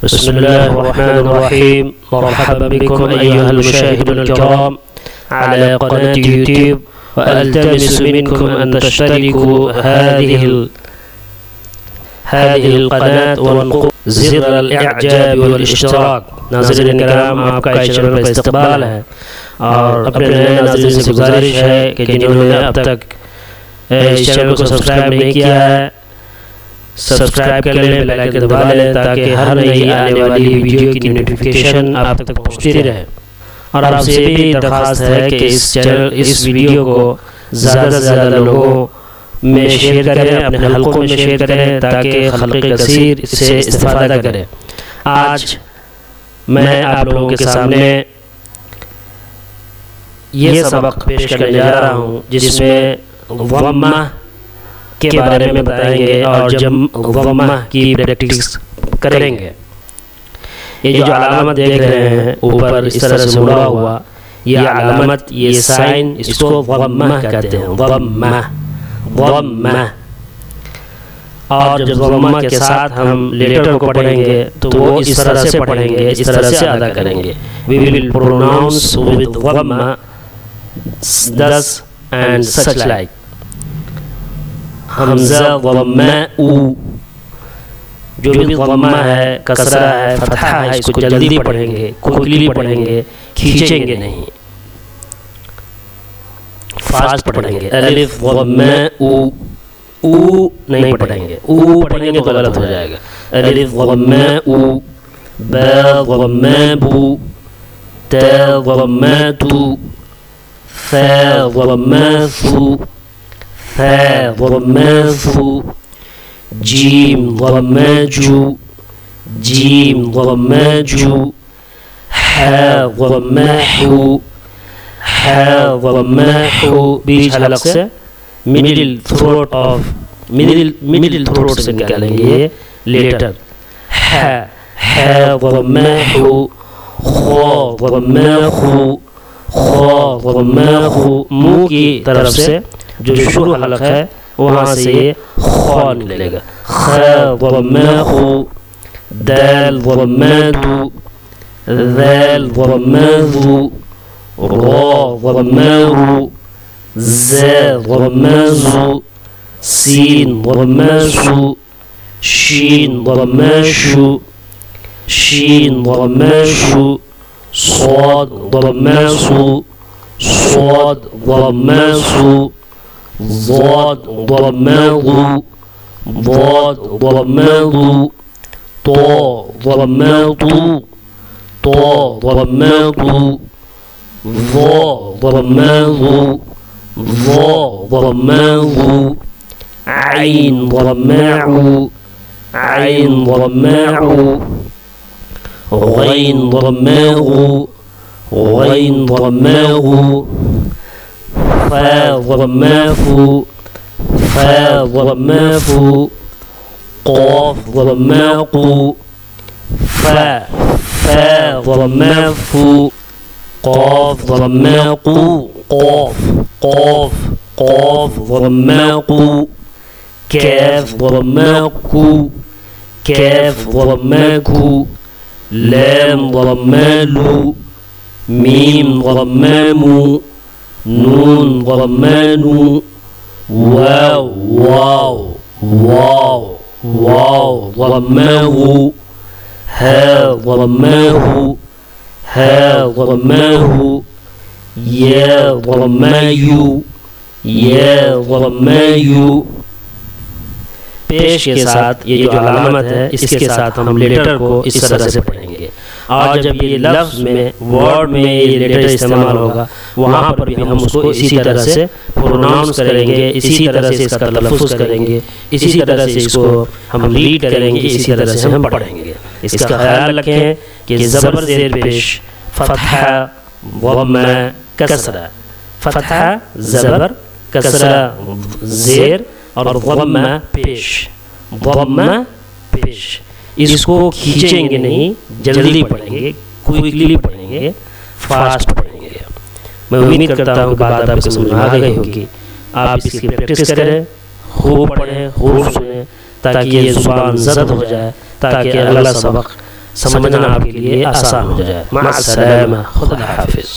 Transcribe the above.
بسم الله الرحمن الرحيم. مرحبا بكم أيها المشاهدون الكرام على قناة يوتيوب، وألتمس منكم أن تشتركوا هذه القناة وانقروا زر الإعجاب والاشتراك. ناظرین کرام، آپ کا اس چینل پر استقبال ہے اور اپنے نئے ناظرین سے گزارش ہے کہ جنہوں نے اب تک اس چینل کو سبسکرائب نہیں کیا ہے، سبسکرائب کر لیں، بیل آئیکن دبا لیں تاکہ ہر نئی آنے والی ویڈیو کی نوٹیفیکیشن آپ تک پہنچتی رہے۔ اور آپ سے بھی درخواست ہے کہ اس ویڈیو کو زیادہ سے زیادہ لوگوں میں شیئر کریں، اپنے حلقوں میں شیئر کریں تاکہ خلق کثیر اس سے استفادہ کریں۔ آج میں آپ لوگوں کے سامنے یہ سبق پیش کرنے جا رہا ہوں جس میں ضمہ کے بارے میں بتائیں گے اور ضمہ کی پریکٹس کریں گے۔ یہ جو علامت دیکھ رہے ہیں اوپر اس طرح سے مڑا ہوا، یہ علامت، یہ سائن، اس کو ضمہ کہتے ہیں۔ ضمہ اور جب ضمہ کے ساتھ ہم لیٹر کو پڑھیں گے تو وہ اس طرح سے پڑھیں گے، اس طرح سے ادا کریں گے۔ We will pronounce with ضمہ thus and such like. حمزہ، ضمہ، او، جو بھی ضمہ ہے، کسرہ ہے، فتحہ ہے، اس کو جلدی پڑھیں گے، کوئکلی پڑھیں گے، کھینچیں گے نہیں، فاسٹ پڑھیں گے۔ الف ضمہ او، او نہیں پڑھیں گے، او پڑھیں گے تو غلط ہو جائے گا۔ الف ضمہ او، با ضمہ بو، تا ضمہ تو، ثا ضمہ ثو، ثا ضمہ ثو، جیم ضمہ جو، جیم ضمہ جو، حا ضمہ حو، حا ضمہ حو، بیچ حلق سے middle throat سے نکالیں گے یہ لیٹر۔ حا ضمہ حو، خا ضمہ خو، خا ضمہ خو، منہ کی طرف سے جو شروع حلق ہے وہاں سے یہ خا نکلے گا۔ خا ضمہ خو، دال ضمہ دو، ذال ضمہ ذو، را ضمہ رو، زا ضمہ زو، سین ضمہ سو، شین ضمہ شو، شین ضمہ شو، صاد ضمہ سو، صاد ضمہ سو، ضاد ضمہ ضو، ضاد ضمہ ضو، طا ضمہ طو، طا ضمہ طو، ظا ضمہ ظو، ظا ضمہ ظو، عین ضمہ عو، عین ضمہ عو، غین ضمہ غو، غین ضمہ غو، فا ضمہ فو، فا ضمہ فو، قاف ضمہ قو، فا ضمہ فو، قاف ضمہ قو، قاف قاف قاف ضمہ قو، کاف ضمہ کو، کاف ضمہ کو، لام ضمہ لو، میم ضمہ مو، نون ضمہ نو، واو واو واو واو ضمہ غو، ہا ضمہ ہو، ہا ضمہ ہو، یا ضمہ یو، یا ضمہ یو۔ پیش کے ساتھ یہ جو علامت ہے اس کے ساتھ ہم لیٹر کو اس طرح سے پڑھیں گے، اور جب یہ لفظ میں، ورڈ میں یہ لیٹر استعمال ہوگا وہاں پر بھی ہم اس کو اسی طرح سے پروناؤنس کریں گے، اسی طرح سے اس کا تلفظ کریں گے، اسی طرح سے اس کو ہم لیڈ کریں گے، اسی طرح سے ہم پڑھیں گے۔ اس کا خیال رکھیں کہ زبر زیر پیش، فتحہ ضمہ کسرہ، فتحہ زبر، کسرہ زیر اور ضمہ پیش، ضمہ پیش۔ اس کو کھینچیں گے نہیں، جلدی پڑھیں گے، کوئکلی پڑھیں گے، فاسٹ پڑھیں گے۔ میں امید کرتا ہوں کہ بات آپ کو سمجھ میں آ گئی ہوگی۔ آپ اس کی پریکٹس کریں، خوب پڑھیں، خوب سنیں تاکہ یہ زبان زد ہو جائے، تاکہ اگلا سبق سمجھنا آپ کے لیے آسان ہو جائے. مع السلامہ، خدا حافظ.